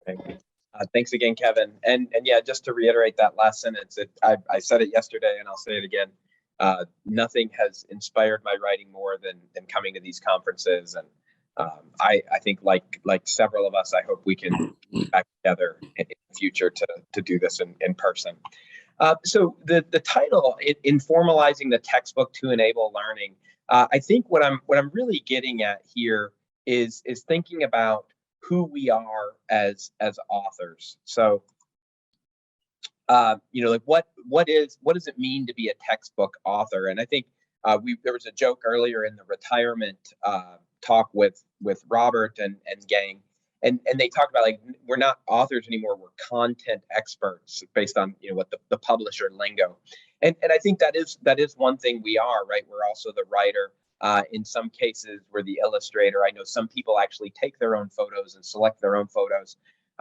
Thank you. Thanks again, Kevin. And yeah, just to reiterate that last sentence, I said it yesterday and I'll say it again. Nothing has inspired my writing more than coming to these conferences. And I think like several of us, I hope we can get back together in the future to do this in person. So the title, Informalizing the Textbook to Enable Learning, I think what I'm really getting at here is thinking about who we are as authors. So like what does it mean to be a textbook author? And I think there was a joke earlier in the retirement talk with Robert and gang, and they talked about, like, we're not authors anymore, we're content experts based on what the publisher lingo. And I think that is one thing we are, right? We're also the writer. In some cases, we're the illustrator. I know some people actually take their own photos and select their own photos.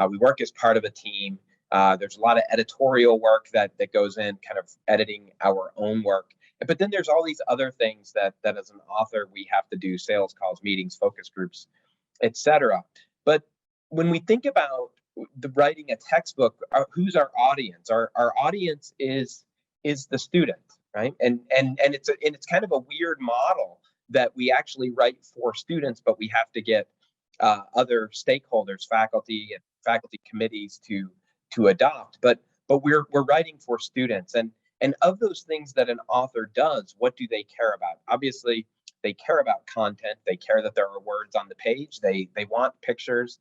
We work as part of a team. There's a lot of editorial work that goes in, kind of editing our own work. But then there's all these other things that as an author we have to do: sales calls, meetings, focus groups, etc. But when we think about the writing a textbook, who's our audience? Our audience is the student, right? And it's kind of a weird model that we actually write for students, but we have to get other stakeholders, faculty and faculty committees to adopt. But we're writing for students, and of those things that an author does, what do they care about? Obviously, they care about content. They care that there are words on the page. They want pictures.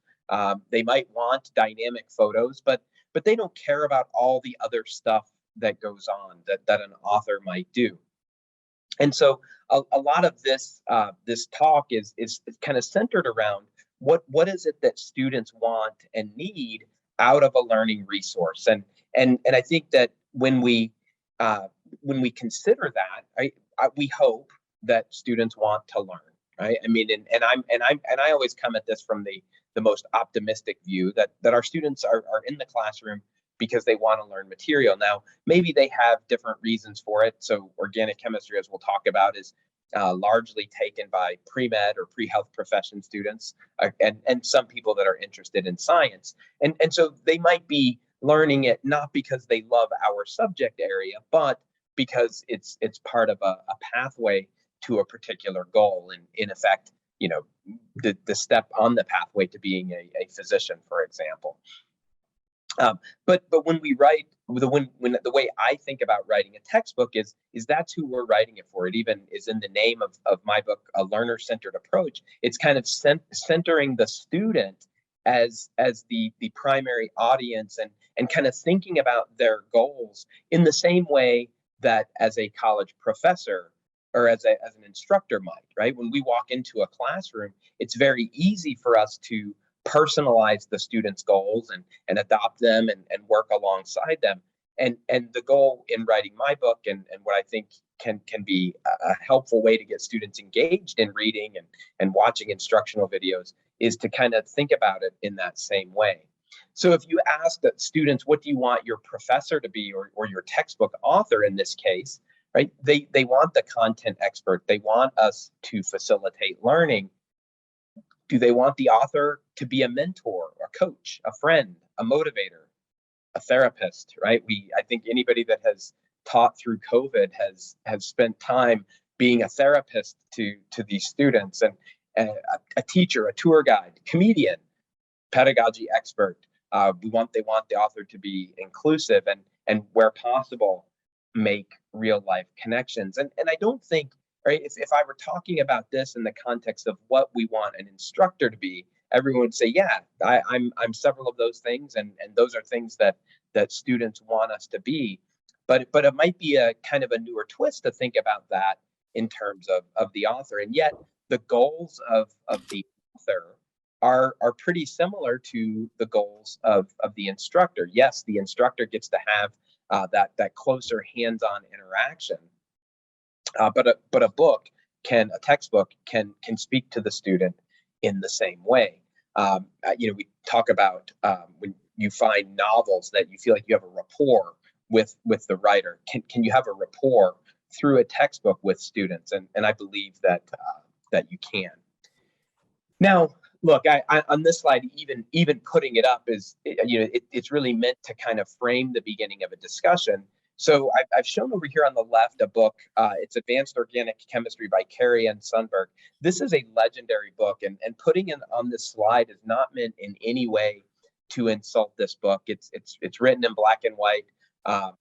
They might want dynamic photos, but they don't care about all the other stuff that goes on that an author might do. And so a lot of this talk is kind of centered around what is it that students want and need out of a learning resource. And I think that when we consider that, we hope that students want to learn, right? I mean, and I always come at this from the most optimistic view that our students are in the classroom because they want to learn material. Now, maybe they have different reasons for it. So organic chemistry, as we'll talk about, is largely taken by pre-med or pre-health profession students, and some people that are interested in science. And so they might be learning it not because they love our subject area, but because it's part of a pathway to a particular goal. And in effect, the step on the pathway to being a physician, for example. But when we write, the way I think about writing a textbook is that's who we're writing it for. It even is in the name of my book, A Learner-Centered Approach. It's kind of centering the student as the primary audience, and kind of thinking about their goals in the same way that as a college professor or as an instructor might, right? When we walk into a classroom, it's very easy for us to personalize the students' goals and adopt them and work alongside them. And the goal in writing my book, and what I think can be a helpful way to get students engaged in reading and watching instructional videos, is to kind of think about it in that same way. So if you ask the students, what do you want your professor to be, or your textbook author in this case, right? They want the content expert. They want us to facilitate learning. Do they want the author to be a mentor, a coach, a friend, a motivator, a therapist, right? I think anybody that has taught through COVID has spent time being a therapist to these students, and a teacher, a tour guide, comedian, pedagogy expert. They want the author to be inclusive and where possible, make real life connections. And I don't think, right, if I were talking about this in the context of what we want an instructor to be, everyone would say, yeah, I'm several of those things, and those are things that students want us to be. But it might be a kind of a newer twist to think about that in terms of the author. And yet the goals of the author are pretty similar to the goals of the instructor. Yes, the instructor gets to have that closer hands-on interaction. But a textbook can speak to the student in the same way. We talk about when you find novels that you feel like you have a rapport with the writer. Can you have a rapport through a textbook with students? And I believe that you can. Now, Look, on this slide, even putting it up is, it's really meant to kind of frame the beginning of a discussion. So I've shown over here on the left a book. It's Advanced Organic Chemistry by Carey and Sundberg. This is a legendary book, and putting it on this slide is not meant in any way to insult this book. It's written in black and white.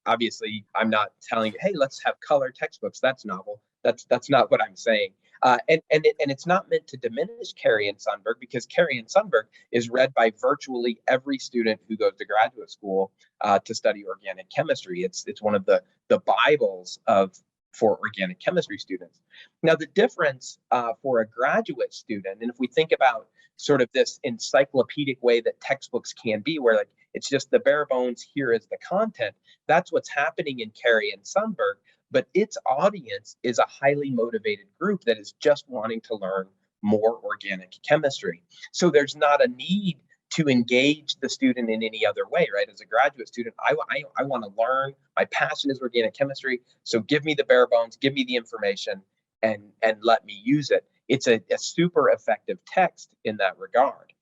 Obviously, I'm not telling you, hey, let's have color textbooks. That's novel. That's not what I'm saying. And it's not meant to diminish Carey and Sundberg, because Carey and Sundberg is read by virtually every student who goes to graduate school to study organic chemistry. It's one of the Bibles for organic chemistry students. Now, the difference for a graduate student, and if we think about sort of this encyclopedic way that textbooks can be, where like it's just the bare bones, here is the content, that's what's happening in Carey and Sundberg. But its audience is a highly motivated group that is just wanting to learn more organic chemistry. So there's not a need to engage the student in any other way, right? As a graduate student, I want to learn. My passion is organic chemistry. So give me the bare bones, give me the information, and let me use it. It's a super effective text in that regard.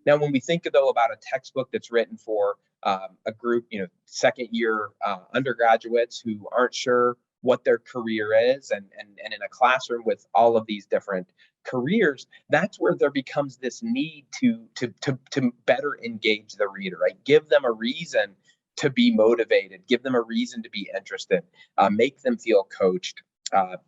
Now, when we think, though, about a textbook that's written for a group, second year undergraduates who aren't sure what their career is, and in a classroom with all of these different careers, that's where there becomes this need to better engage the reader, right? Give them a reason to be motivated, give them a reason to be interested, make them feel coached,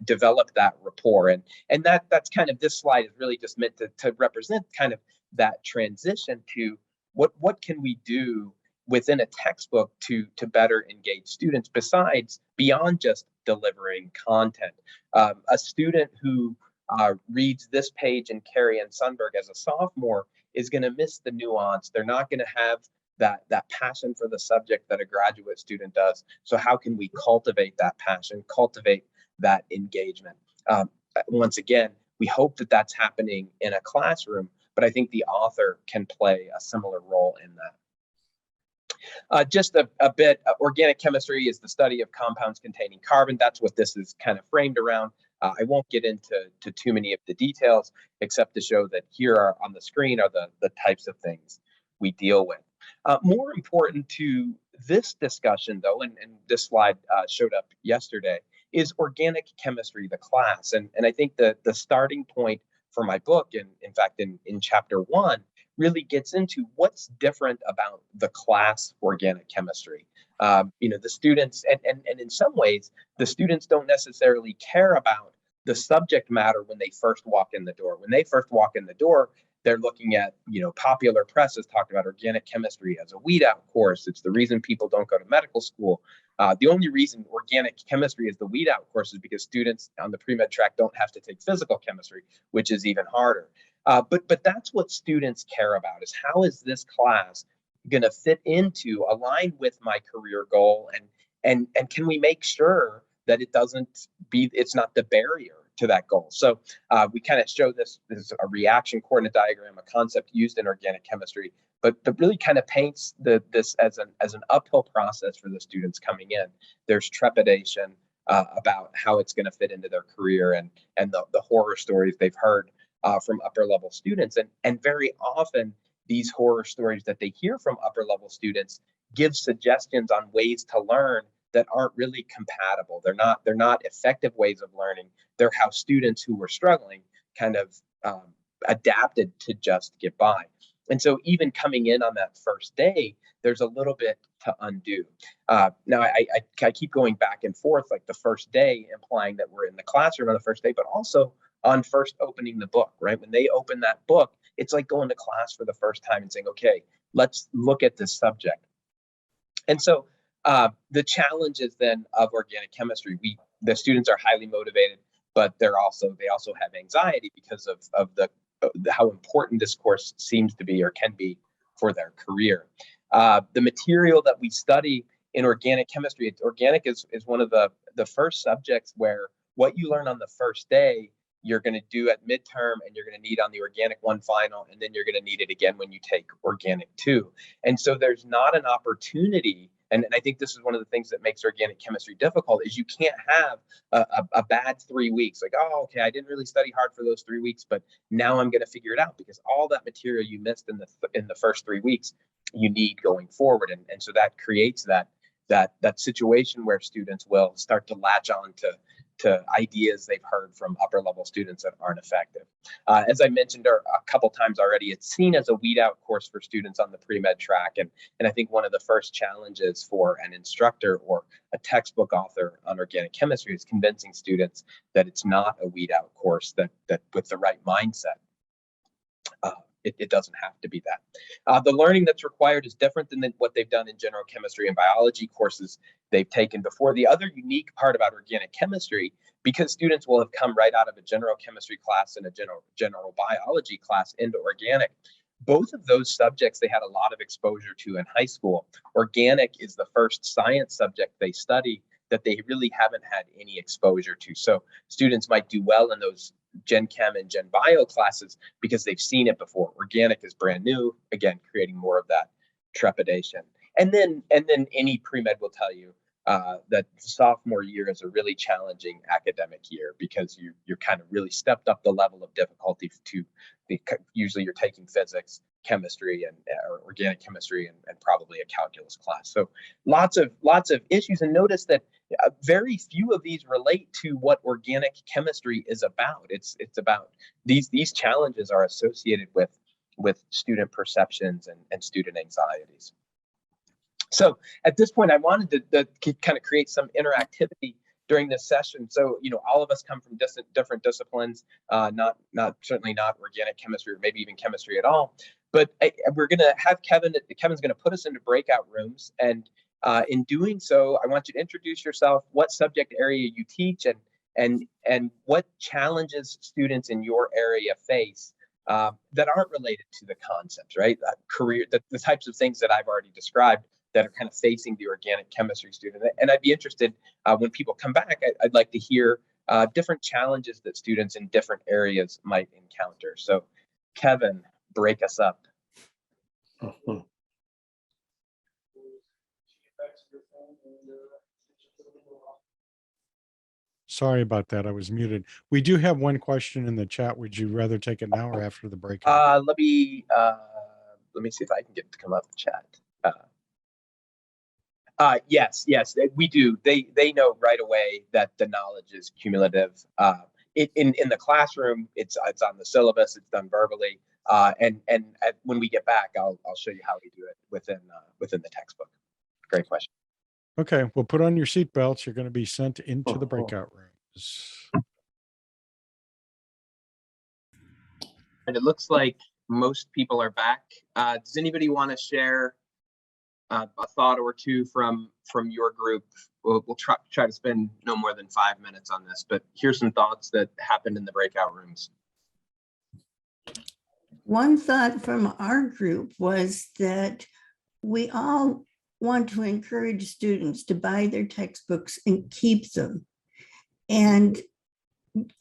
develop that rapport. And that's kind of, this slide is really just meant to represent kind of that transition to what can we do within a textbook to better engage students, beyond just delivering content. A student who reads this page in Carey and Sundberg as a sophomore is going to miss the nuance. They're not going to have that passion for the subject that a graduate student does. So how can we cultivate that passion, cultivate that engagement? Once again, we hope that that's happening in a classroom, but I think the author can play a similar role in that. Just a bit, organic chemistry is the study of compounds containing carbon. That's what this is kind of framed around. I won't get into too many of the details, except to show that here on the screen are the types of things we deal with. More important to this discussion, though, and this slide showed up yesterday, is organic chemistry, the class. And I think the starting point for my book, and in fact, in chapter 1, really gets into what's different about the class organic chemistry. The students, and in some ways, the students don't necessarily care about the subject matter when they first walk in the door. When they first walk in the door, they're looking at, popular press has talked about organic chemistry as a weed out course. It's the reason people don't go to medical school. The only reason organic chemistry is the weed out course is because students on the pre-med track don't have to take physical chemistry, which is even harder. But that's what students care about, is how is this class going to fit into, align with my career goal, and can we make sure that it's not the barrier to that goal. So we kind of show this is a reaction coordinate diagram, a concept used in organic chemistry, but really kind of paints this as an uphill process for the students coming in. There's trepidation about how it's going to fit into their career, and the horror stories they've heard from upper level students. And very often these horror stories that they hear from upper level students give suggestions on ways to learn that aren't really compatible. They're not effective ways of learning. They're how students who were struggling kind of adapted to just get by. And so even coming in on that first day, there's a little bit to undo. Now, I keep going back and forth, like the first day implying that we're in the classroom on the first day, but also on first opening the book, right? When they open that book, it's like going to class for the first time and saying, okay, let's look at this subject. And so the challenges then of organic chemistry, the students are highly motivated, but they also have anxiety because of how important this course seems to be or can be for their career. The material that we study in organic chemistry, organic is one of the first subjects where what you learn on the first day, you're going to do at midterm, and you're going to need on the organic 1 final, and then you're going to need it again when you take organic 2. And so there's not an opportunity And I think this is one of the things that makes organic chemistry difficult, is you can't have a bad 3 weeks. Like, oh, okay, I didn't really study hard for those 3 weeks, but now I'm going to figure it out, because all that material you missed in the first 3 weeks, you need going forward. And so that creates that situation where students will start to latch on to ideas they've heard from upper level students that aren't effective. As I mentioned a couple times already, it's seen as a weed out course for students on the pre-med track. And I think one of the first challenges for an instructor or a textbook author on organic chemistry is convincing students that it's not a weed out course, that with the right mindset, it doesn't have to be that. The learning that's required is different than what they've done in general chemistry and biology courses they've taken before. The other unique part about organic chemistry, because students will have come right out of a general chemistry class and a general biology class into organic, both of those subjects they had a lot of exposure to in high school. Organic is the first science subject they study that they really haven't had any exposure to. So students might do well in those Gen Chem and Gen Bio classes because they've seen it before. Organic is brand new, again, creating more of that trepidation. And then any pre-med will tell you that sophomore year is a really challenging academic year, because you're kind of really stepped up the level of difficulty to usually you're taking physics, chemistry, and or organic chemistry, and probably a calculus class. So lots of issues. And notice that very few of these relate to what organic chemistry is about. It's about these challenges are associated with student perceptions and student anxieties. So at this point, I wanted to kind of create some interactivity during this session. So, all of us come from different disciplines, certainly not organic chemistry, or maybe even chemistry at all. But we're going to have Kevin's going to put us into breakout rooms. And in doing so, I want you to introduce yourself, what subject area you teach, and what challenges students in your area face that aren't related to the concepts, right? The types of things that I've already described that are kind of facing the organic chemistry student. And I'd be interested when people come back, I'd like to hear different challenges that students in different areas might encounter. So Kevin, break us up. Sorry about that. I was muted. We do have one question in the chat. Would you rather take it now or after the breakout? Let me see if I can get it to come up in chat. Yes, we do. They know right away that the knowledge is cumulative. In the classroom, it's on the syllabus. It's done verbally. And when we get back, I'll show you how we do it within the textbook. Great question. Okay, well, put on your seatbelts. You're going to be sent into the breakout rooms. And it looks like most people are back. Does anybody want to share a thought or two from your group? We'll try to spend no more than 5 minutes on this, but here's some thoughts that happened in the breakout rooms. One thought from our group was that we all want to encourage students to buy their textbooks and keep them. And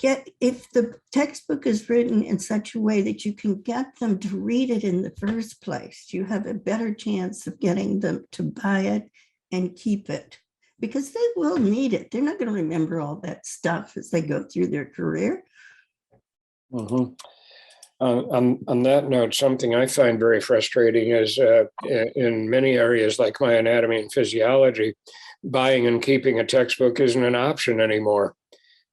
if the textbook is written in such a way that you can get them to read it in the first place, you have a better chance of getting them to buy it and keep it, because they will need it. They're not going to remember all that stuff as they go through their career. Mm-hmm. On that note, something I find very frustrating is in many areas like my anatomy and physiology, buying and keeping a textbook isn't an option anymore.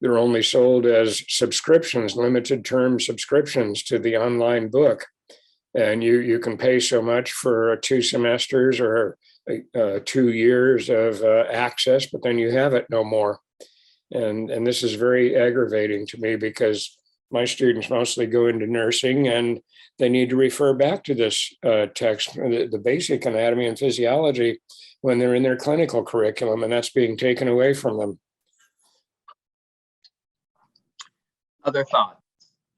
They're only sold as subscriptions, limited term subscriptions to the online book. And you can pay so much for 2 semesters or 2 years of access, but then you have it no more. And this is very aggravating to me, because my students mostly go into nursing and they need to refer back to this text, the basic anatomy and physiology, when they're in their clinical curriculum, and that's being taken away from them. Other thoughts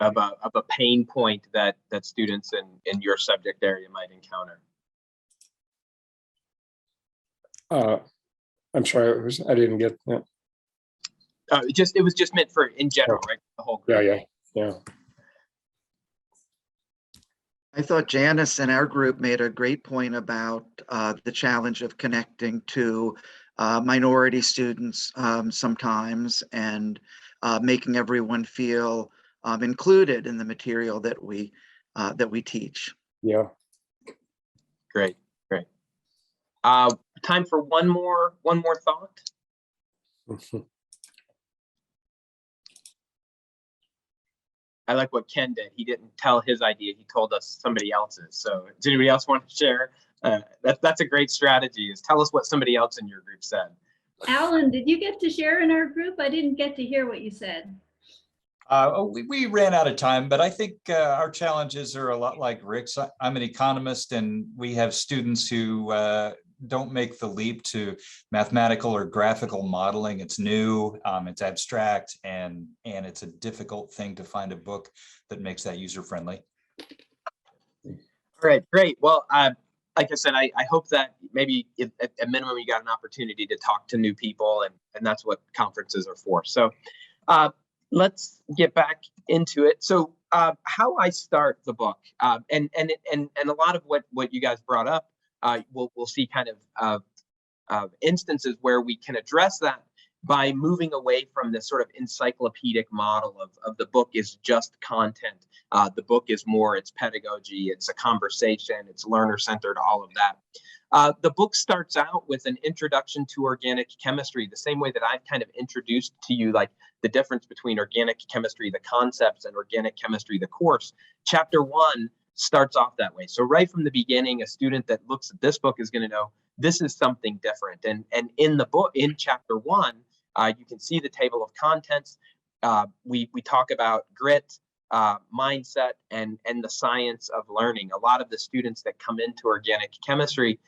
of a pain point that students in your subject area might encounter? I'm sorry, I didn't get that. It was just meant for in general, right? The whole group. Yeah. I thought Janice and our group made a great point about the challenge of connecting to minority students sometimes, and making everyone feel included in the material that we teach. Yeah. Great, great. Time for one more thought. I like what Ken did. He didn't tell his idea. He told us somebody else's. So does anybody else want to share? That's a great strategy, is tell us what somebody else in your group said. Alan, did you get to share in our group? I didn't get to hear what you said. We ran out of time, but I think our challenges are a lot like Rick's. I'm an economist, and we have students who don't make the leap to mathematical or graphical modeling. It's new, it's abstract, and it's a difficult thing to find a book that makes that user friendly. All right, great. Well, like I said, I hope that maybe at a minimum you got an opportunity to talk to new people, and that's what conferences are for. So let's get back into it. So how I start the book, and a lot of what you guys brought up, we'll see kind of instances where we can address that by moving away from this sort of encyclopedic model of the book is just content. The book is more, it's pedagogy, it's a conversation, it's learner-centered, all of that. The book starts out with an introduction to organic chemistry, the same way that I've kind of introduced to you like the difference between organic chemistry, the concepts, and organic chemistry, the course. Chapter 1 starts off that way. So right from the beginning, a student that looks at this book is going to know this is something different. And in the book, in chapter 1, you can see the table of contents. We talk about grit, mindset, and the science of learning. A lot of the students that come into organic chemistry,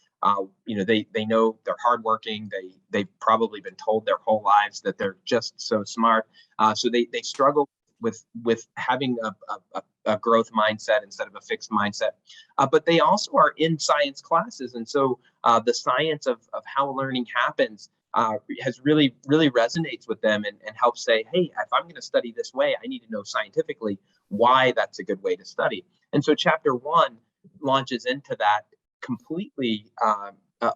they know they're hardworking. They've probably been told their whole lives that they're just so smart. So they struggle with having a growth mindset instead of a fixed mindset. But they also are in science classes. And so the science of how learning happens has really resonates with them and helps say, hey, if I'm going to study this way, I need to know scientifically why that's a good way to study. And so chapter 1 launches into that completely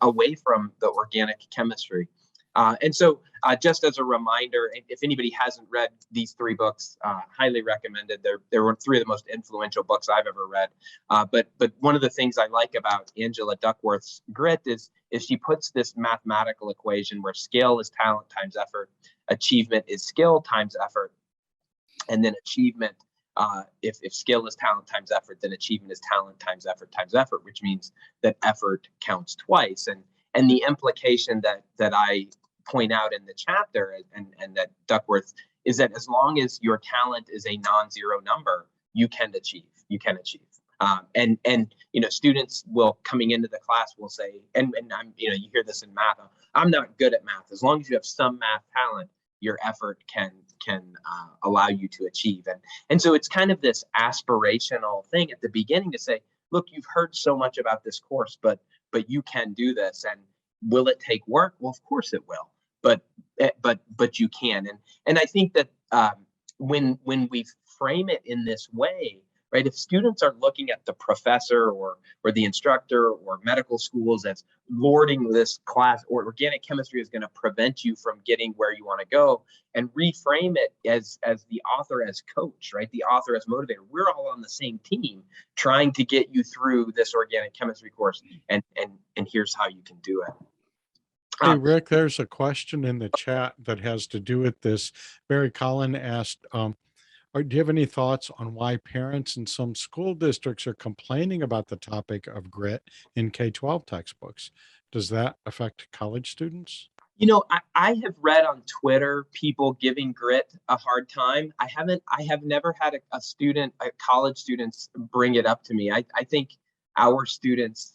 away from the organic chemistry. And so just as a reminder, if anybody hasn't read these 3 books, highly recommended. They were 3 of the most influential books I've ever read. But one of the things I like about Angela Duckworth's Grit is she puts this mathematical equation where skill is talent times effort, achievement is skill times effort, and then achievement, if skill is talent times effort, then achievement is talent times effort, which means that effort counts twice. And the implication that I point out in the chapter and that Duckworth is that as long as your talent is a non-zero number, you can achieve. And students will coming into the class will say, and I'm, you hear this in math, I'm not good at math. As long as you have some math talent, your effort can allow you to achieve. And so it's kind of this aspirational thing at the beginning to say, look, you've heard so much about this course, but you can do this. And will it take work? Well, of course it will. But you can. And I think that when we frame it in this way, right? If students are looking at the professor or the instructor or medical schools as lording this class, or organic chemistry is going to prevent you from getting where you want to go, and reframe it as the author as coach, right? The author as motivator. We're all on the same team trying to get you through this organic chemistry course, and here's how you can do it. Hey, Rick, there's a question in the chat that has to do with this. Barry Collin asked, do you have any thoughts on why parents in some school districts are complaining about the topic of grit in K-12 textbooks? Does that affect college students? I have read on Twitter people giving grit a hard time. I have never had a college students bring it up to me. I think our students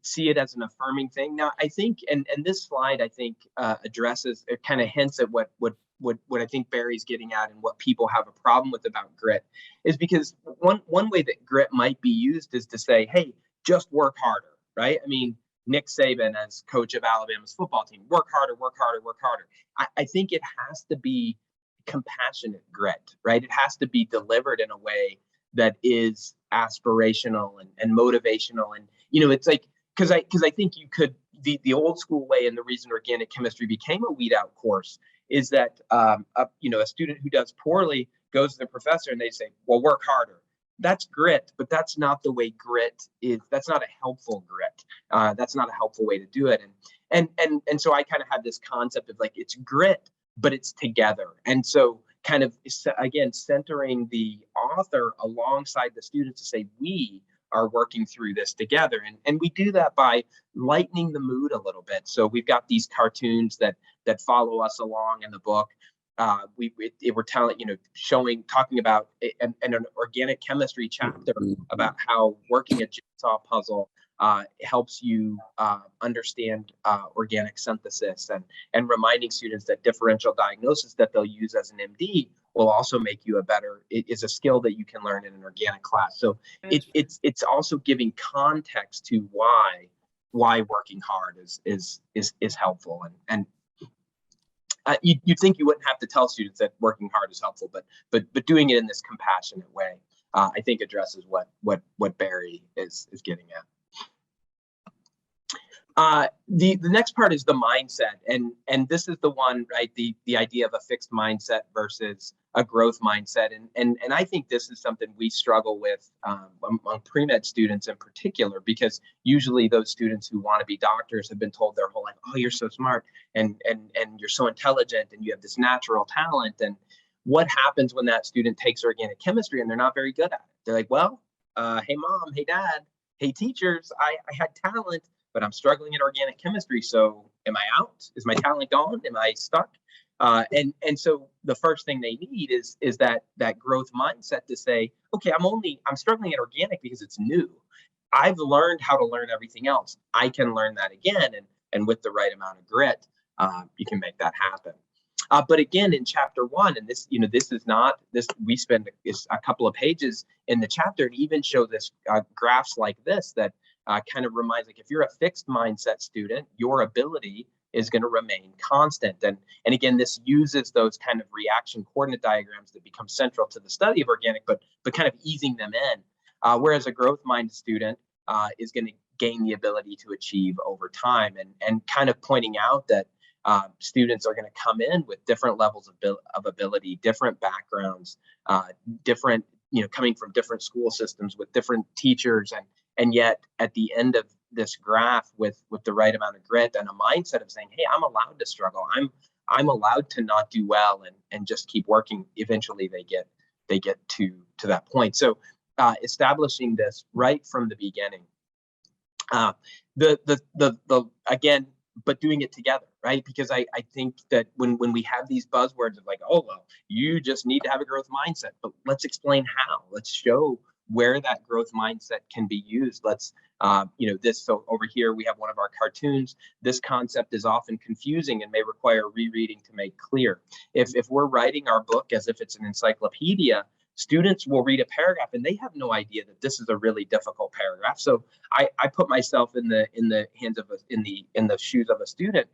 see it as an affirming thing. Now, I think, and this slide, I think, addresses, it kind of hints at what I think Barry's getting at and what people have a problem with about grit is because one way that grit might be used is to say, hey, just work harder, right? I mean, Nick Saban as coach of Alabama's football team, work harder, work harder, work harder. I think it has to be compassionate grit, right? It has to be delivered in a way that is aspirational and motivational. And, you know, it's like, because I think you could, the old school way, and the reason organic chemistry became a weed out course is that, you know, a student who does poorly goes to the professor and they say, well, work harder. That's grit, but that's not the way grit is. That's not a helpful grit. That's not a helpful way to do it. And so I kind of have this concept of like, it's grit, but it's together. And so kind of, again, centering the author alongside the students to say, we are working through this together. And we do that by lightening the mood a little bit. So we've got these cartoons that follow us along in the book. We're telling, you know, talking about an organic chemistry chapter about how working a jigsaw puzzle helps you understand organic synthesis, and reminding students that differential diagnosis that they'll use as an MD will also make you it is a skill that you can learn in an organic class. So it's also giving context to why working hard is helpful. And you'd think you wouldn't have to tell students that working hard is helpful, but doing it in this compassionate way, I think addresses what Barry is getting at. The next part is the mindset, and this is the one, right? The idea of a fixed mindset versus a growth mindset, and I think this is something we struggle with among pre-med students in particular, because usually those students who want to be doctors have been told their whole life, oh, you're so smart and you're so intelligent and you have this natural talent. And what happens when that student takes organic chemistry and they're not very good at it? They're like, well, hey mom, hey dad, hey teachers, I had talent, but I'm struggling in organic chemistry. So am I out? Is my talent gone? Am I stuck? And so the first thing they need is that growth mindset to say, okay, I'm struggling at organic because it's new. I've learned how to learn everything else. I can learn that again. And with the right amount of grit, you can make that happen. But again, in chapter 1, and this, you know, this is not this, we spend a couple of pages in the chapter to even show this graphs like this that kind of reminds, like, if you're a fixed mindset student, your ability is going to remain constant. And again, this uses those kind of reaction coordinate diagrams that become central to the study of organic, but kind of easing them in. Whereas a growth minded student is going to gain the ability to achieve over time, and kind of pointing out that students are going to come in with different levels of ability, different backgrounds, different, you know, coming from different school systems with different teachers, and yet at the end of this graph, with the right amount of grit and a mindset of saying, hey, I'm allowed to struggle, I'm allowed to not do well, and just keep working. Eventually they get to that point. So establishing this right from the beginning, again, but doing it together, right? Because I think that when we have these buzzwords of like, oh, well, you just need to have a growth mindset, but let's explain how. Let's show where that growth mindset can be used. Let's, you know, this, so over here we have one of our cartoons. This concept is often confusing and may require rereading to make clear. If we're writing our book as if it's an encyclopedia, students will read a paragraph and they have no idea that this is a really difficult paragraph. So I put myself in the hands of in the shoes of a student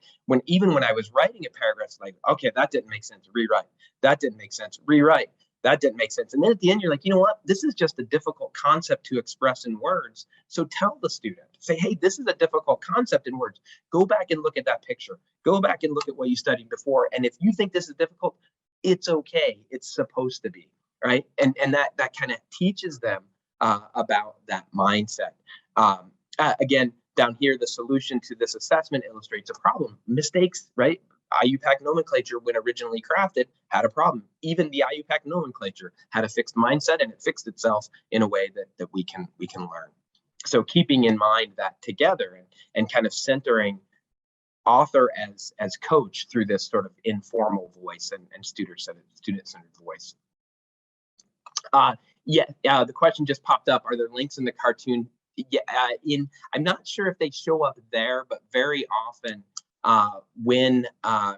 even when I was writing a paragraph, it's like, okay, that didn't make sense, rewrite. That didn't make sense, rewrite. That didn't make sense. And then at the end, you're like, you know what? This is just a difficult concept to express in words. So tell the student, say, hey, this is a difficult concept in words. Go back and look at that picture. Go back and look at what you studied before. And if you think this is difficult, it's okay. It's supposed to be, right? And that kind of teaches them about that mindset. Again, down here, the solution to this assessment illustrates a problem. Mistakes, right? IUPAC nomenclature, when originally crafted, had a problem. Even the IUPAC nomenclature had a fixed mindset, and it fixed itself in a way that we can learn. So keeping in mind that together, and kind of centering author as coach through this sort of informal voice and student-centered voice. The question just popped up. Are there links in the cartoon? Yeah, I'm not sure if they show up there, but very often when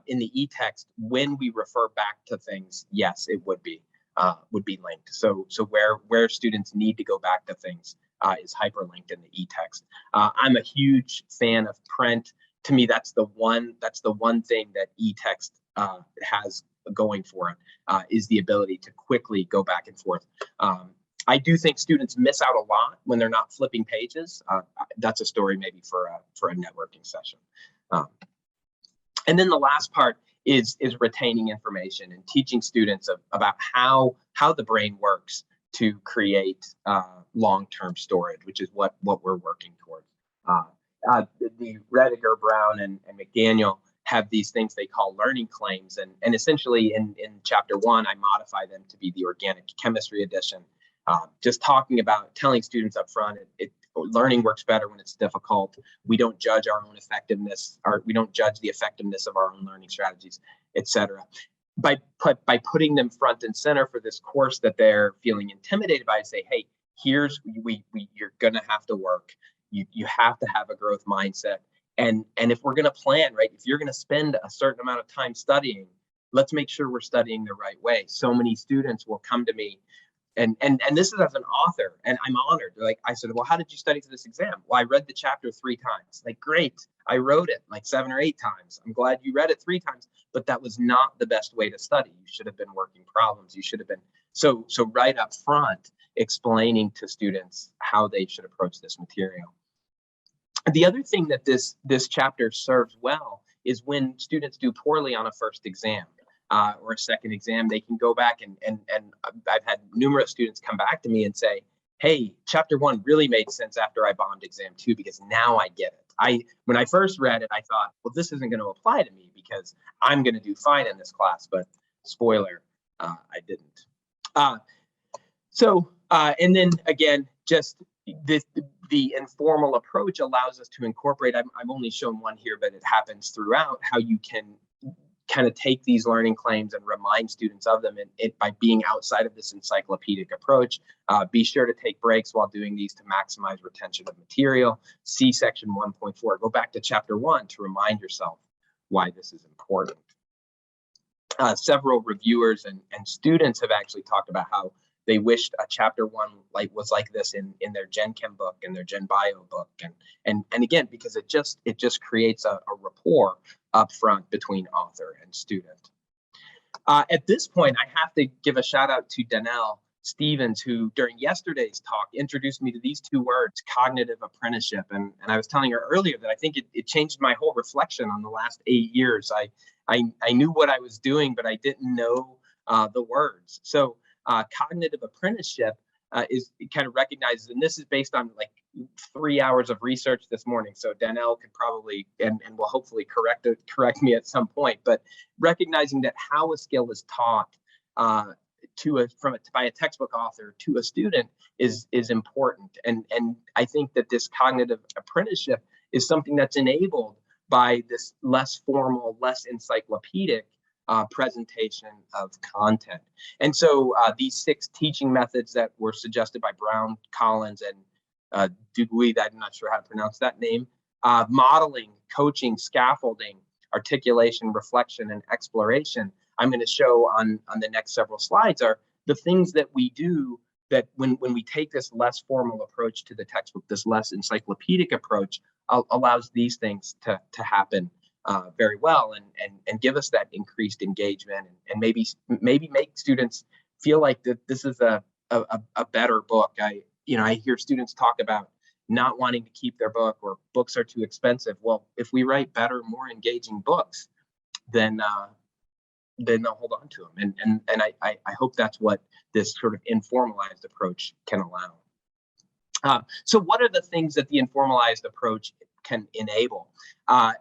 in the e-text, when we refer back to things, yes, it would be linked. So where students need to go back to things is hyperlinked in the e-text. I'm a huge fan of print. To me, that's the one thing that e-text has going for it, is the ability to quickly go back and forth. I do think students miss out a lot when they're not flipping pages. That's a story maybe for a networking session. And then the last part is retaining information and teaching students about how the brain works to create long-term storage, which is what we're working towards. The Rediger, Brown, and McDaniel have these things they call learning claims, and essentially in chapter 1, I modify them to be the organic chemistry edition. Just talking about telling students up front, learning works better when it's difficult. We don't judge our own effectiveness, or we don't judge the effectiveness of our own learning strategies, etc. By putting them front and center for this course that they're feeling intimidated by, say, hey, here's you're gonna have to work. You have to have a growth mindset. And if we're gonna plan, right, if you're gonna spend a certain amount of time studying, let's make sure we're studying the right way. So many students will come to me, and this is as an author, and I'm honored. Like, I said, well, how did you study for this exam? Well, I read the chapter 3 times. Like, great, I wrote it like 7 or 8 times. I'm glad you read it 3 times, but that was not the best way to study. You should have been working problems. You should have been, so right up front, explaining to students how they should approach this material. The other thing that this chapter serves well is when students do poorly on a first exam or a second exam, they can go back and I've had numerous students come back to me and say, hey, chapter 1 really made sense after I bombed exam 2 because now I get it. When I first read it, I thought, well, this isn't going to apply to me because I'm going to do fine in this class, but spoiler, I didn't. And then again, just the informal approach allows us to incorporate, I've only shown one here, but it happens throughout, how you can kind of take these learning claims and remind students of them by being outside of this encyclopedic approach. Be sure to take breaks while doing these to maximize retention of material. See section 1.4, go back to chapter 1 to remind yourself why this is important. Several reviewers and students have actually talked about how they wished a chapter 1 was like this in their Gen Chem book and their Gen Bio book, and again, because it just creates a rapport up front between author and student. At this point, I have to give a shout out to Danelle Stevens, who during yesterday's talk introduced me to these 2 words, cognitive apprenticeship, and I was telling her earlier that I think it changed my whole reflection on the last 8 years. I knew what I was doing, but I didn't know the words. So cognitive apprenticeship is kind of recognizes, and this is based on like 3 hours of research this morning. So Danelle could probably and will hopefully correct me at some point. But recognizing that how a skill is taught by a textbook author to a student is important, and I think that this cognitive apprenticeship is something that's enabled by this less formal, less encyclopedic presentation of content. And so these 6 teaching methods that were suggested by Brown, Collins, and Duguay, I'm not sure how to pronounce that name, modeling, coaching, scaffolding, articulation, reflection, and exploration, I'm going to show on the next several slides, are the things that we do that when we take this less formal approach to the textbook, this less encyclopedic approach, allows these things to happen very well and give us that increased engagement and maybe make students feel like that this is a better book. I hear students talk about not wanting to keep their book, or books are too expensive. Well, if we write better, more engaging books, then they'll hold on to them. And I hope that's what this sort of informalized approach can allow. So what are the things that the informalized approach can enable?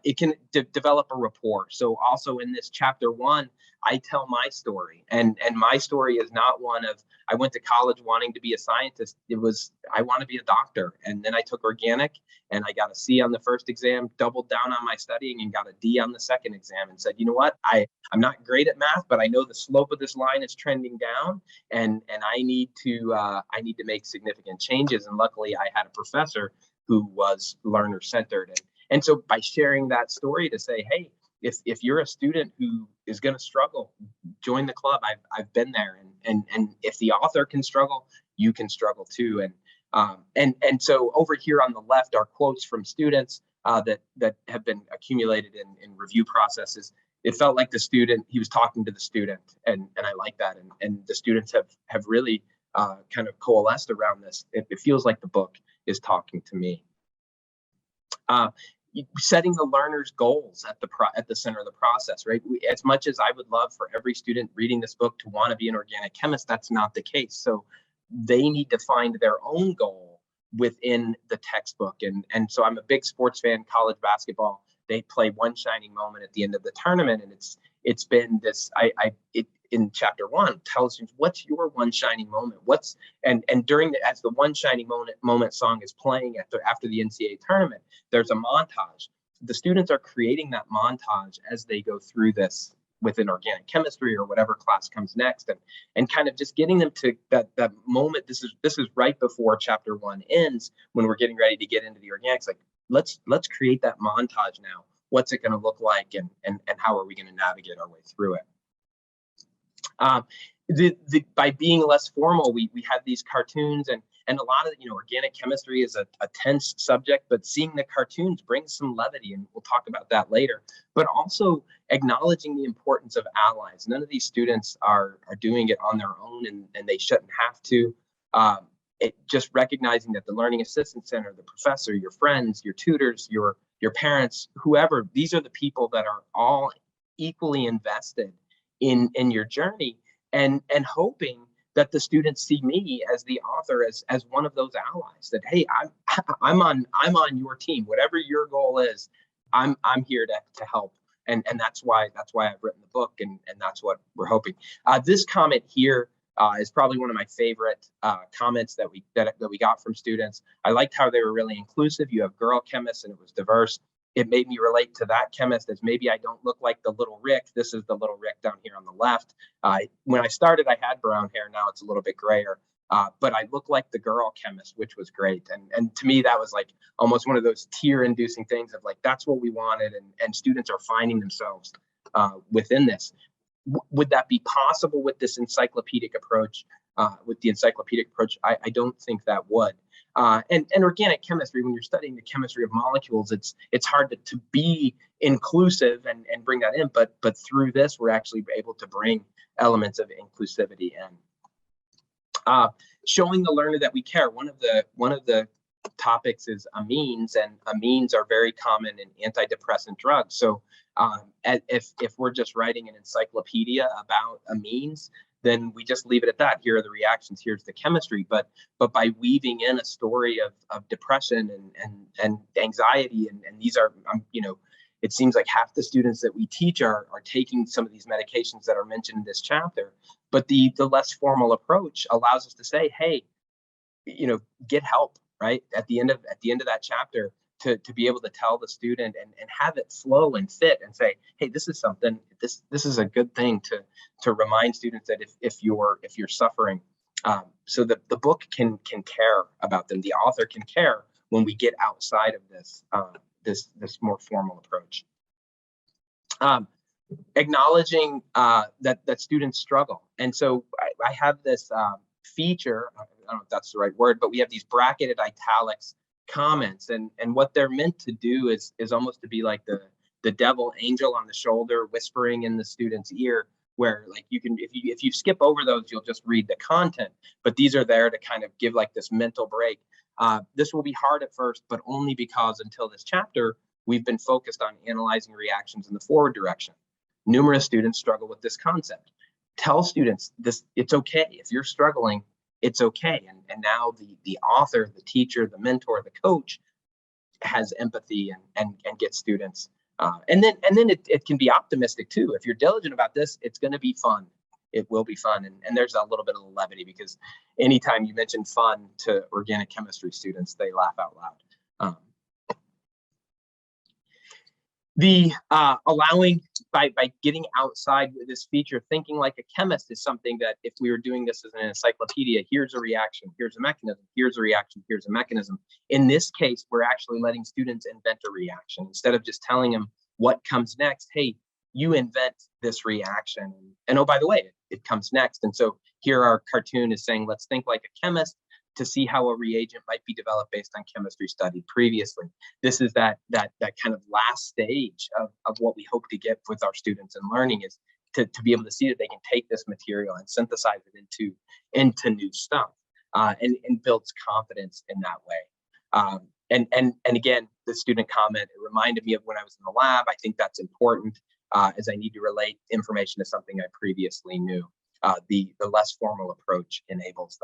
It can develop a rapport. So also in this chapter 1, I tell my story, and my story is not one of, I went to college wanting to be a scientist. It was, I want to be a doctor. And then I took organic and I got a C on the first exam, doubled down on my studying and got a D on the second exam, and said, you know what, I'm not great at math, but I know the slope of this line is trending down, and I need to make significant changes. And luckily I had a professor who was learner centered. And so by sharing that story to say, hey, if you're a student who is going to struggle, join the club. I've been there, and if the author can struggle, you can struggle too. And so over here on the left are quotes from students that have been accumulated in review processes. It felt like the student, he was talking to the student, and I like that. And the students have really kind of coalesced around this. It feels like the book is talking to me. Setting the learner's goals at the center of the process, right? As much as I would love for every student reading this book to want to be an organic chemist, that's not the case. So they need to find their own goal within the textbook. And so I'm a big sports fan, college basketball. They play one shining moment at the end of the tournament, and it's been this. In chapter 1 tells you what's your one shining moment. And during as the one shining moment song is playing after the NCAA tournament, there's a montage. The students are creating that montage as they go through this within organic chemistry or whatever class comes next, and kind of just getting them to that moment. This is right before chapter 1 ends, when we're getting ready to get into the organics. Like, let's create that montage now. What's it going to look like, and how are we going to navigate our way through it? By being less formal, we had these cartoons, and a lot of, organic chemistry is a tense subject, but seeing the cartoons brings some levity, and we'll talk about that later. But also acknowledging the importance of allies. None of these students are doing it on their own, and they shouldn't have to. Just recognizing that the Learning Assistance Center, the professor, your friends, your tutors, your parents, whoever, these are the people that are all equally invested in your journey, and hoping that the students see me as the author as one of those allies, that, hey, I'm on your team. Whatever your goal is, I'm here to help. And that's why I've written the book, and that's what we're hoping. This comment here is probably one of my favorite comments that we got from students. I liked how they were really inclusive. You have girl chemists, and it was diverse. It made me relate to that chemist, as maybe I don't look like the little Rick. This is the little Rick down here on the left. When I started, I had brown hair. Now it's a little bit grayer, but I look like the girl chemist, which was great. And to me, that was like almost one of those tear-inducing things of like, that's what we wanted, and students are finding themselves within this. Would that be possible with this encyclopedic approach? With the encyclopedic approach, I don't think that would. And organic chemistry, when you're studying the chemistry of molecules, it's hard to be inclusive and bring that in. But through this, we're actually able to bring elements of inclusivity in. Showing the learner that we care. One of the topics is amines, and amines are very common in antidepressant drugs. So if we're just writing an encyclopedia about amines, then we just leave it at that. Here are the reactions, here's the chemistry. But by weaving in a story of depression and anxiety, and these are, it seems like half the students that we teach are taking some of these medications that are mentioned in this chapter. But the less formal approach allows us to say, hey, get help, right? At the end of that chapter, to be able to tell the student and have it flow and fit, and say, hey, this is something, this is a good thing to remind students that if you're suffering, so that the book can care about them. The author can care when we get outside of this more formal approach. Acknowledging that students struggle. And so I have this feature, I don't know if that's the right word, but we have these bracketed italics comments, and what they're meant to do is almost to be like the devil angel on the shoulder whispering in the student's ear, where like you can, if you skip over those, you'll just read the content, but these are there to kind of give like this mental break. This will be hard at first, but only because until this chapter we've been focused on analyzing reactions in the forward direction. Numerous students struggle with this concept. Tell students this, it's okay if you're struggling, it's okay. And now the author, the teacher, the mentor, the coach has empathy and gets students. And then it can be optimistic too. If you're diligent about this, it's going to be fun. It will be fun. And there's a little bit of levity, because anytime you mention fun to organic chemistry students, they laugh out loud. Allowing by getting outside with this feature, thinking like a chemist is something that if we were doing this as an encyclopedia, here's a reaction, here's a mechanism, here's a reaction, here's a mechanism. In this case, we're actually letting students invent a reaction instead of just telling them what comes next. Hey, you invent this reaction, and oh, by the way, it comes next. And so here our cartoon is saying, let's think like a chemist to see how a reagent might be developed based on chemistry studied previously. This is that kind of last stage of what we hope to get with our students in learning, is to be able to see that they can take this material and synthesize it into new stuff, and builds confidence in that way. And again, the student comment, it reminded me of when I was in the lab. I think that's important, as I need to relate information to something I previously knew. The less formal approach enables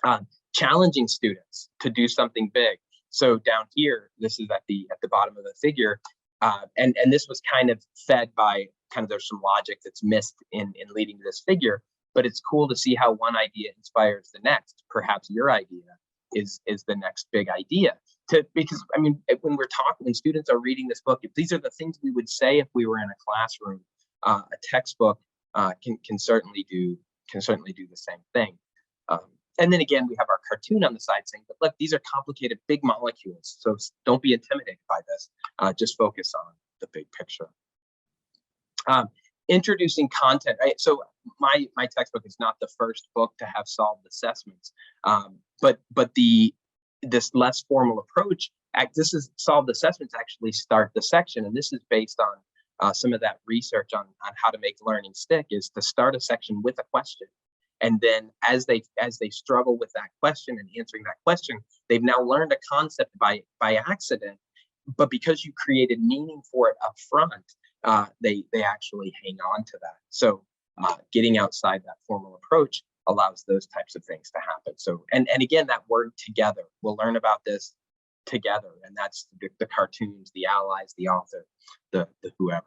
that. Challenging students to do something big. So down here, this is at the bottom of the figure, and this was kind of fed by there's some logic that's missed in leading to this figure, but it's cool to see how one idea inspires the next. Perhaps your idea is the next big idea. Because I mean, when students are reading this book, if these are the things we would say if we were in a classroom, a textbook can certainly do the same thing. And then again, we have our cartoon on the side saying, but look, these are complicated big molecules, so don't be intimidated by this. Just focus on the big picture. Introducing content, right? So my textbook is not the first book to have solved assessments, but this less formal approach, this is solved assessments actually start the section, and this is based on some of that research on how to make learning stick, is to start a section with a question. And then as they struggle with that question and answering that question, they've now learned a concept by accident, but because you created meaning for it up front, they actually hang on to that. So getting outside that formal approach allows those types of things to happen. So and again, that word together, we'll learn about this together, and that's the cartoons, the allies, the author, the whoever.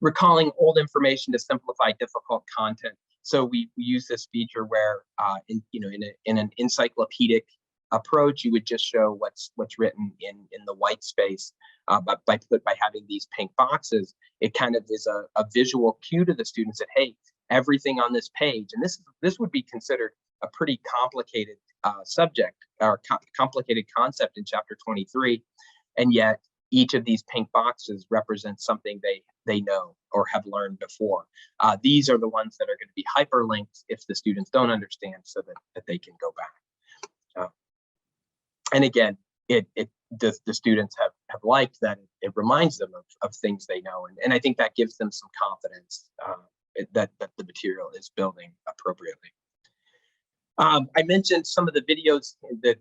Recalling old information to simplify difficult content. So we use this feature where in an encyclopedic approach, you would just show what's written in the white space, but by having these pink boxes, it kind of is a visual cue to the students that, hey, everything on this page, and this would be considered a pretty complicated subject or complicated concept in chapter 23, and yet each of these pink boxes represents something they know or have learned before. These are the ones that are going to be hyperlinked if the students don't understand, so that they can go back. And again, the students have liked that it reminds them of things they know, and I think that gives them some confidence that the material is building appropriately. I mentioned some of the videos, the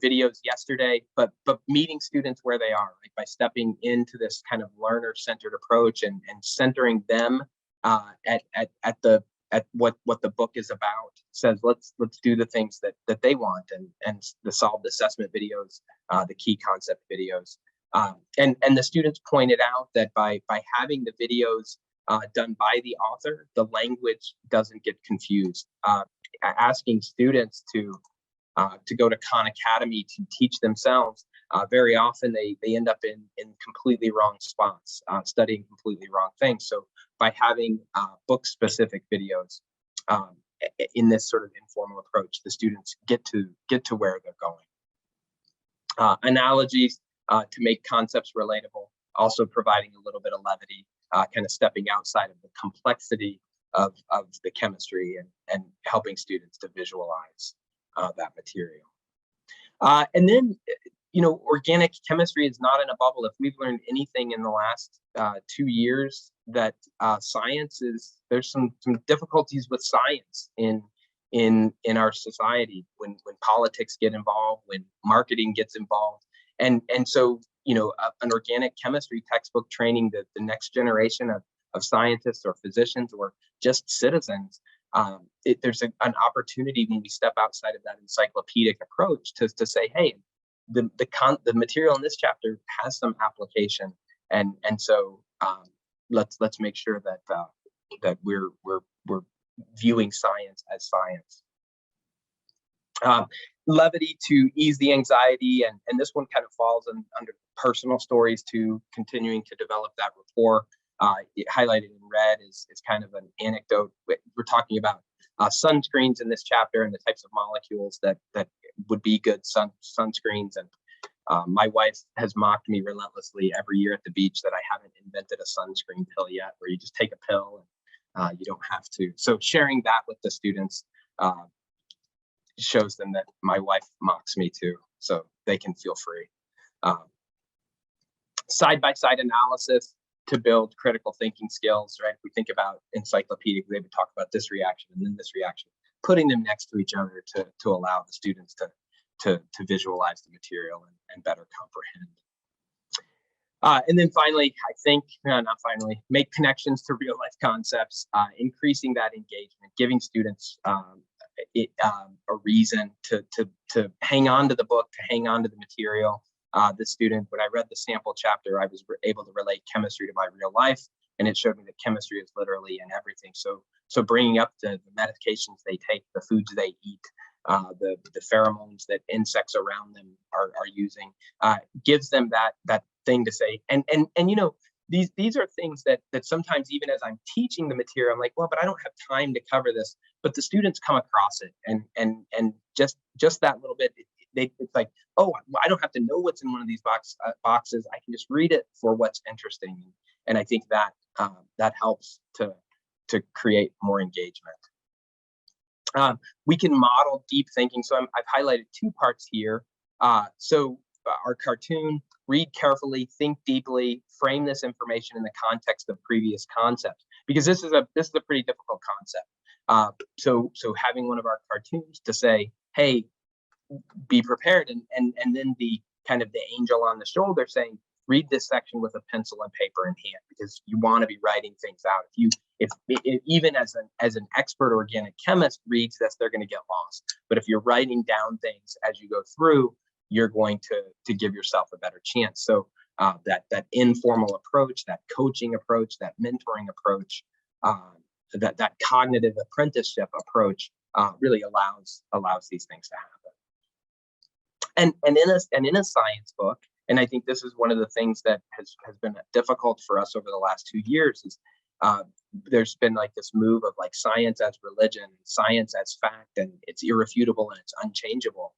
videos yesterday, but meeting students where they are, like by stepping into this kind of learner-centered approach and centering them at what the book is about. Says let's do the things that they want, and the solved assessment videos, the key concept videos, and the students pointed out that by having the videos done by the author, the language doesn't get confused. Asking students to go to Khan Academy to teach themselves, very often they end up in completely wrong spots, studying completely wrong things. So by having book-specific videos in this sort of informal approach, the students get to where they're going. Analogies to make concepts relatable, also providing a little bit of levity, kind of stepping outside of the complexity of the chemistry and helping students to visualize that material. And then, organic chemistry is not in a bubble. If we've learned anything in the last 2 years, that science is, there's some difficulties with science in our society when politics get involved, when marketing gets involved, and so an organic chemistry textbook training the next generation of scientists or physicians or just citizens, there's an opportunity when we step outside of that encyclopedic approach to say, hey, the material in this chapter has some application, and so let's make sure that we're viewing science as science. Levity to ease the anxiety, and this one kind of falls under personal stories too, continuing to develop that rapport. Highlighted in red is kind of an anecdote. We're talking about sunscreens in this chapter and the types of molecules that would be good sunscreens. And my wife has mocked me relentlessly every year at the beach that I haven't invented a sunscreen pill yet, where you just take a pill and you don't have to. So sharing that with the students shows them that my wife mocks me too, so they can feel free. Side-by-side analysis. to build critical thinking skills, right? If we think about encyclopedic, they would talk about this reaction and then this reaction, putting them next to each other to allow the students to visualize the material and better comprehend. And then finally, I think, not finally, make connections to real life concepts, increasing that engagement, giving students a reason to hang on to the book, to hang on to the material. The student, when I read the sample chapter, I was able to relate chemistry to my real life, and it showed me that chemistry is literally in everything. So bringing up the medications they take, the foods they eat, the pheromones that insects around them are using, gives them that thing to say. And you know, these are things that sometimes, even as I'm teaching the material, I'm like, well, but I don't have time to cover this. But the students come across it, and just that little bit, it's like, oh, I don't have to know what's in one of these boxes. I can just read it for what's interesting, and I think that that helps to create more engagement. We can model deep thinking. So I've highlighted two parts here. So our cartoon: read carefully, think deeply, frame this information in the context of previous concepts, because this is a pretty difficult concept. So having one of our cartoons to say, hey, be prepared, and then the kind of the angel on the shoulder saying, read this section with a pencil and paper in hand, because you want to be writing things out. If even as an expert organic chemist reads this, they're going to get lost. But if you're writing down things as you go through, you're going to give yourself a better chance. So that informal approach, that coaching approach, that mentoring approach, that cognitive apprenticeship approach really allows these things to happen. And in a science book, and I think this is one of the things that has been difficult for us over the last 2 years, is there's been like this move of like science as religion, science as fact, and it's irrefutable and it's unchangeable.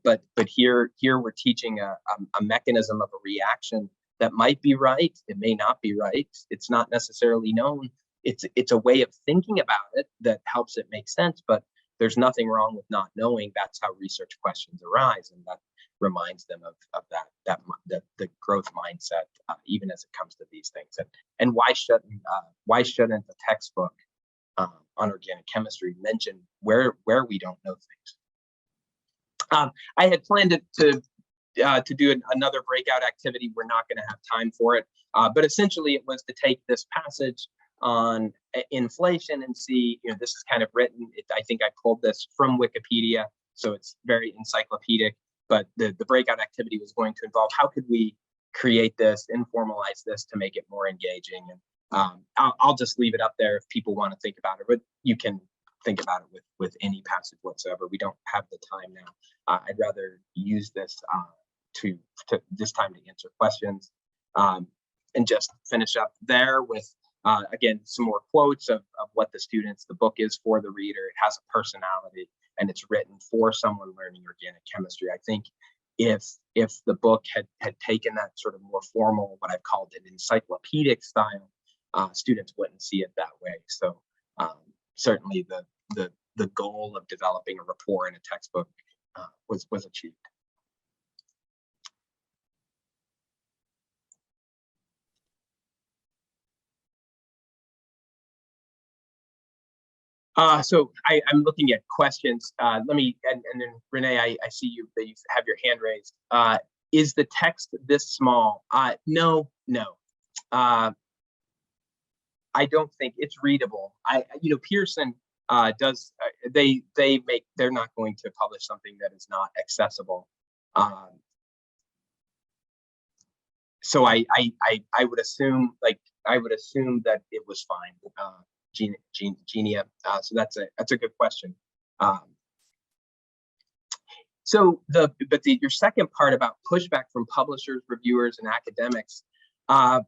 But here we're teaching a mechanism of a reaction that might be right, it may not be right, it's not necessarily known. It's a way of thinking about it that helps it make sense, but there's nothing wrong with not knowing. That's how research questions arise, and that reminds them of the growth mindset, even as it comes to these things. And why shouldn't the textbook on organic chemistry mention where we don't know things? I had planned to do another breakout activity. We're not going to have time for it, but essentially it was to take this passage on inflation and see, you know, this is kind of written. I think I pulled this from Wikipedia, so it's very encyclopedic. But the breakout activity was going to involve how could we create this, informalize this to make it more engaging. And I'll just leave it up there if people want to think about it, but you can think about it with any passage whatsoever. We don't have the time now. I'd rather use this to this time to answer questions, and just finish up there with again some more quotes of what the book is for the reader. It has a personality, and it's written for someone learning organic chemistry. I think if the book had taken that sort of more formal, what I've called an encyclopedic style, students wouldn't see it that way. So certainly the goal of developing a rapport in a textbook was achieved. So I'm looking at questions. Let me, and then Renee, I see that you have your hand raised. Is the text this small? No. I don't think it's readable. Pearson does. They're not going to publish something that is not accessible. So I would assume that it was fine. Genia. So that's a good question. Your second part about pushback from publishers, reviewers, and academics, the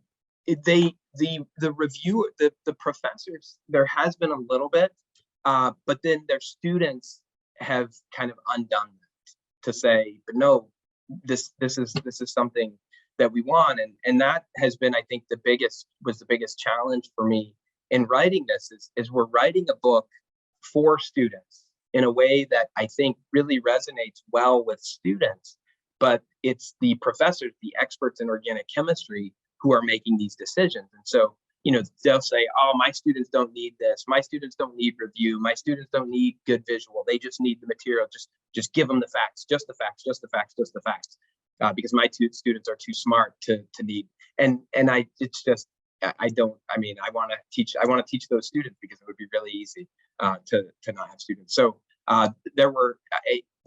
professors, there has been a little bit, but then their students have kind of undone that to say, but no, this is something that we want, and that has been, I think, the biggest challenge for me in writing this is we're writing a book for students in a way that I think really resonates well with students, but it's the professors, the experts in organic chemistry, who are making these decisions. And so, they'll say, oh, my students don't need this. My students don't need review. My students don't need good visual. They just need the material. Just give them the facts, just the facts, just the facts, just the facts. Because my two students are too smart to need. And it's just, I want to teach those students because it would be really easy to not have students. So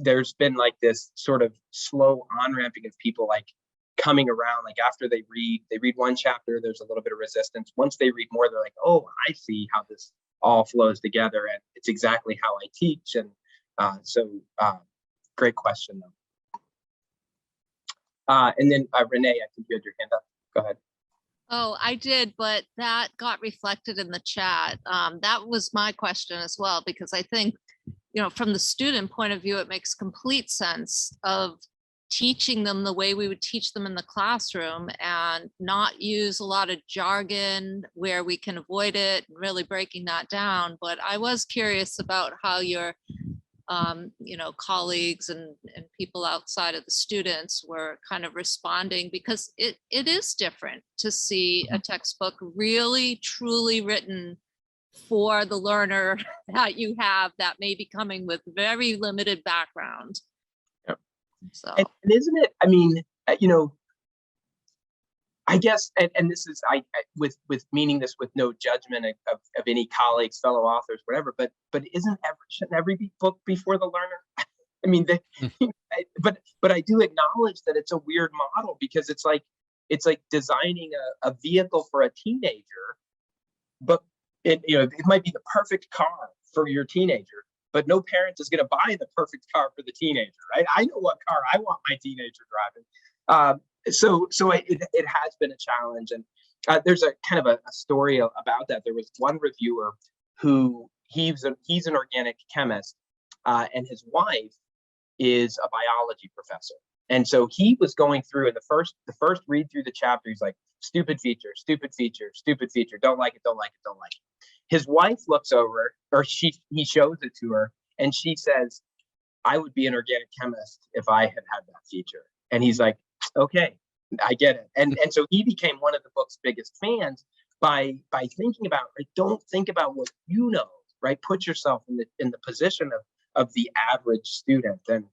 there's been like this sort of slow on-ramping of people like coming around, like after they read one chapter, there's a little bit of resistance. Once they read more, they're like, oh, I see how this all flows together, and it's exactly how I teach. And great question though. And then Renee, I think you had your hand up. Go ahead. Oh, I did, but that got reflected in the chat. That was my question as well, because I think, from the student point of view, it makes complete sense of teaching them the way we would teach them in the classroom and not use a lot of jargon where we can avoid it, really breaking that down. But I was curious about how your colleagues and people outside of the students were kind of responding, because it is different to see a textbook really truly written for the learner that you have that may be coming with very limited background. Yep. So, and isn't it, I guess, and this is with meaning this with no judgment of any colleagues, fellow authors, whatever. But shouldn't every book be for the learner? But I do acknowledge that it's a weird model, because it's like designing a vehicle for a teenager, but it might be the perfect car for your teenager, but no parent is going to buy the perfect car for the teenager, right? I know what car I want my teenager driving. So it has been a challenge, and there's a kind of a story about that. There was one reviewer who he's an organic chemist, and his wife is a biology professor, and so he was going through in the first read through the chapter. He's like, stupid feature, stupid feature, stupid feature. Don't like it, don't like it, don't like it. His wife looks over, or he shows it to her, and she says, I would be an organic chemist if I had that feature. And he's like, okay, I get it. And so he became one of the book's biggest fans by thinking about, right, don't think about what you know, right? Put yourself in the position of the average student. And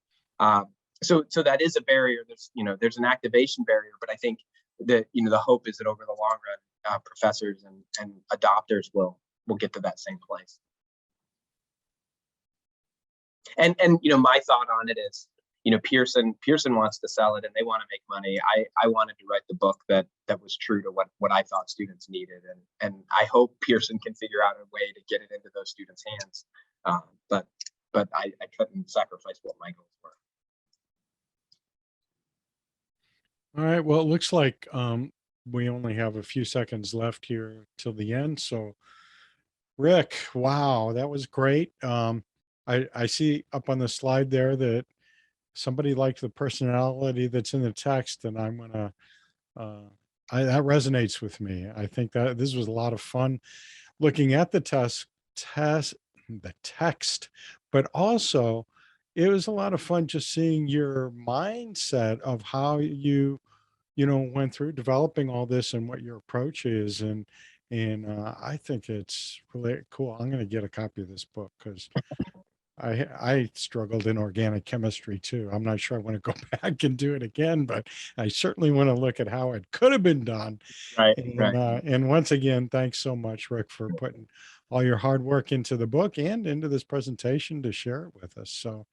so that is a barrier. There's an activation barrier, but I think that the hope is that over the long run, professors and adopters will get to that same place. And my thought on it is, Pearson wants to sell it and they want to make money. I wanted to write the book that was true to what I thought students needed, and I hope Pearson can figure out a way to get it into those students' hands. But I couldn't sacrifice what my goals were. All right. Well, it looks like we only have a few seconds left here till the end. So, Rick, wow, that was great. I see up on the slide there that somebody liked the personality that's in the text, and I'm gonna that resonates with me. I think that this was a lot of fun looking at the text, but also it was a lot of fun just seeing your mindset of how you went through developing all this and what your approach is, and I think it's really cool. I'm going to get a copy of this book because I struggled in organic chemistry too. I'm not sure I want to go back and do it again, but I certainly want to look at how it could have been done. Right. And once again, thanks so much, Rick, for putting all your hard work into the book and into this presentation to share it with us. So